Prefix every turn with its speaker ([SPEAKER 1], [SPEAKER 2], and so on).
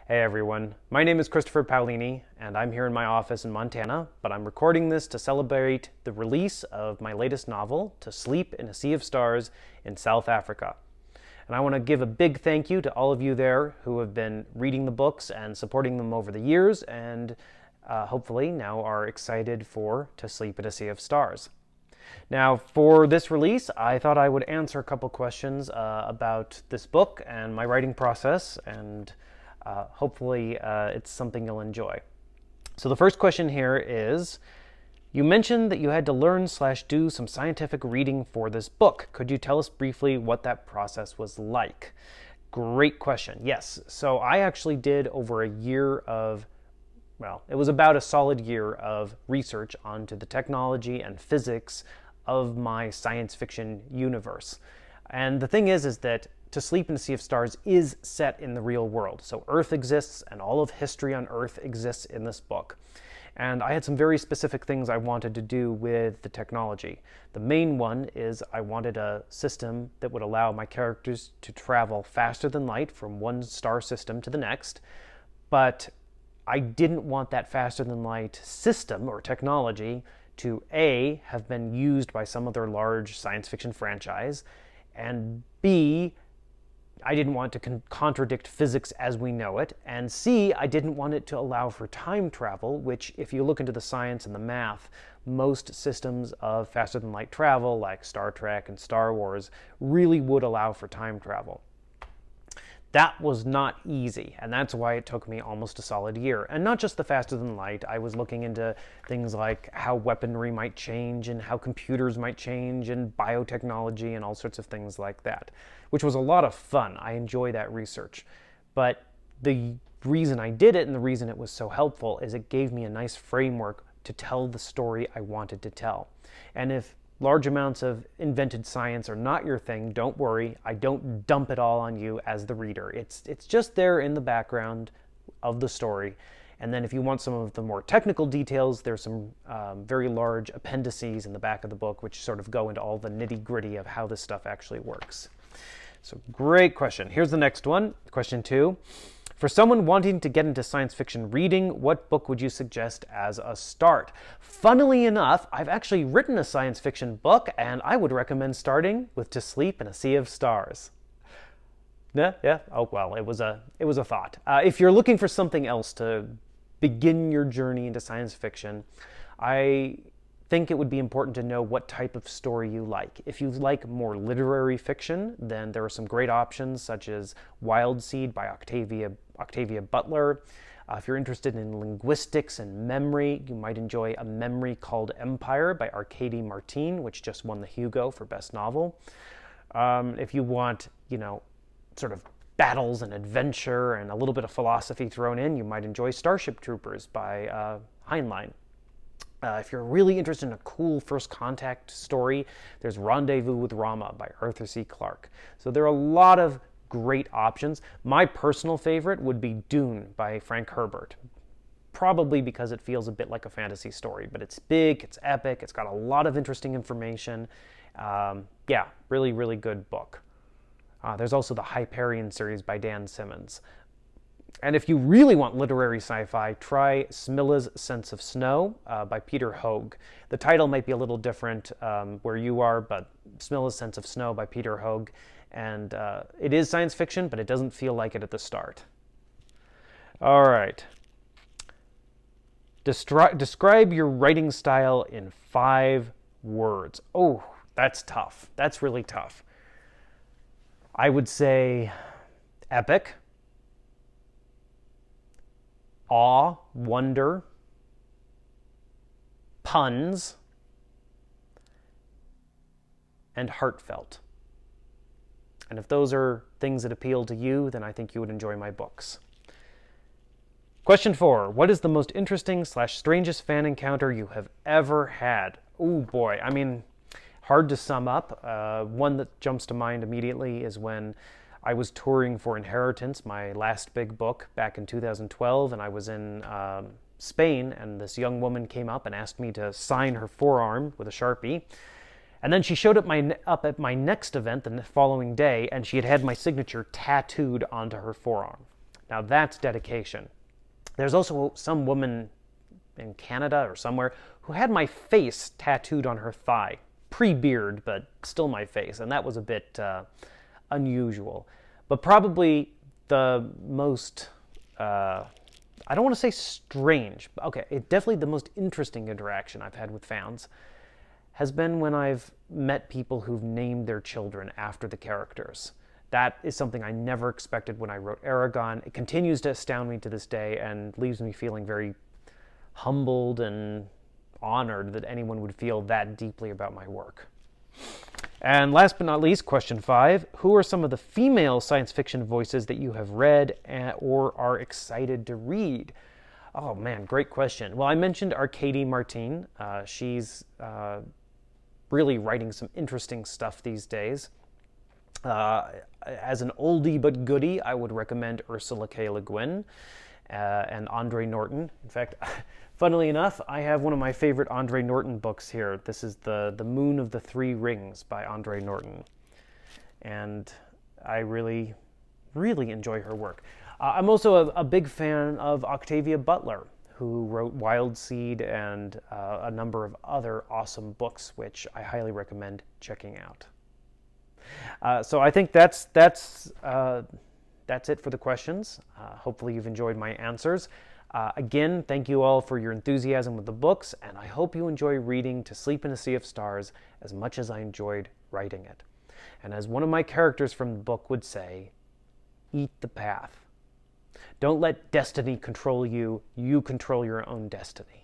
[SPEAKER 1] Hey everyone, my name is Christopher Paolini, and I'm here in my office in Montana, but I'm recording this to celebrate the release of my latest novel, To Sleep in a Sea of Stars, in South Africa. And I want to give a big thank you to all of you there who have been reading the books and supporting them over the years, and hopefully now are excited for To Sleep in a Sea of Stars. Now, for this release, I thought I would answer a couple questions about this book and my writing process, and hopefully it's something you'll enjoy. So the first question here is, you mentioned that you had to learn/do some scientific reading for this book. Could you tell us briefly what that process was like? Great question. Yes. So I actually did over a year of, well, it was about a solid year of research onto the technology and physics of my science fiction universe. And the thing is that To Sleep in a Sea of Stars is set in the real world. So Earth exists, and all of history on Earth exists in this book. And I had some very specific things I wanted to do with the technology. The main one is I wanted a system that would allow my characters to travel faster than light from one star system to the next, but I didn't want that faster than light system or technology to A, have been used by some other large science fiction franchise, and B, I didn't want to contradict physics as we know it, and C, I didn't want it to allow for time travel, which, if you look into the science and the math, most systems of faster than light travel, like Star Trek and Star Wars, really would allow for time travel. That was not easy, and that's why it took me almost a solid year. And not just the faster than light, I was looking into things like how weaponry might change and how computers might change and biotechnology and all sorts of things like that, which was a lot of fun. I enjoy that research. But the reason I did it and the reason it was so helpful is it gave me a nice framework to tell the story I wanted to tell. And if large amounts of invented science are not your thing, don't worry. I don't dump it all on you as the reader. It's just there in the background of the story. And then if you want some of the more technical details, there's some very large appendices in the back of the book which sort of go into all the nitty-gritty of how this stuff actually works. So great question. Here's the next one, question 2. For someone wanting to get into science fiction reading, what book would you suggest as a start? Funnily enough, I've actually written a science fiction book, and I would recommend starting with To Sleep in a Sea of Stars. Yeah? Oh, well, it was a thought. If you're looking for something else to begin your journey into science fiction, I think it would be important to know what type of story you like. If you like more literary fiction, then there are some great options such as Wild Seed by Octavia Butler. If you're interested in linguistics and memory, you might enjoy A Memory Called Empire by Arkady Martine, which just won the Hugo for Best Novel. If you want, sort of battles and adventure and a little bit of philosophy thrown in, you might enjoy Starship Troopers by Heinlein. If you're really interested in a cool first contact story, there's Rendezvous with Rama by Arthur C. Clarke. So there are a lot of great options. My personal favorite would be Dune by Frank Herbert, probably because it feels a bit like a fantasy story, but it's big, it's epic, it's got a lot of interesting information. Yeah, really, really good book. There's also the Hyperion series by Dan Simmons. And if you really want literary sci-fi, try Smilla's Sense of Snow by Peter Hoag. The title might be a little different where you are, but Smilla's Sense of Snow by Peter Hoag. And it is science fiction, but it doesn't feel like it at the start. All right. Describe your writing style in 5 words. Oh, that's tough. That's really tough. I would say epic, awe, wonder, puns, and heartfelt. And if those are things that appeal to you, then I think you would enjoy my books. Question 4. What is the most interesting/strangest fan encounter you have ever had? Oh boy, I mean, hard to sum up. One that jumps to mind immediately is when I was touring for Inheritance, my last big book, back in 2012, and I was in Spain, and this young woman came up and asked me to sign her forearm with a Sharpie. And then she showed up at my next event the following day, and she had my signature tattooed onto her forearm. Now that's dedication. There's also some woman in Canada or somewhere who had my face tattooed on her thigh. Pre-beard, but still my face, and that was a bit unusual. But probably the most, I don't want to say strange, but okay, definitely the most interesting interaction I've had with fans has been when I've met people who've named their children after the characters. That is something I never expected when I wrote Aragon. It continues to astound me to this day and leaves me feeling very humbled and honored that anyone would feel that deeply about my work. And last but not least, question 5, who are some of the female science fiction voices that you have read or are excited to read? Oh man, great question. Well, I mentioned Arcady Martin. She's really writing some interesting stuff these days. As an oldie but goodie, I would recommend Ursula K. Le Guin and Andre Norton. In fact, funnily enough, I have one of my favorite Andre Norton books here. This is the Moon of the Three Rings by Andre Norton. And I really, really enjoy her work. I'm also a big fan of Octavia Butler, who wrote Wild Seed and a number of other awesome books, which I highly recommend checking out. So I think that's it for the questions. Hopefully you've enjoyed my answers. Again, thank you all for your enthusiasm with the books, and I hope you enjoy reading To Sleep in a Sea of Stars as much as I enjoyed writing it. And as one of my characters from the book would say, eat the path. Don't let destiny control you, you control your own destiny.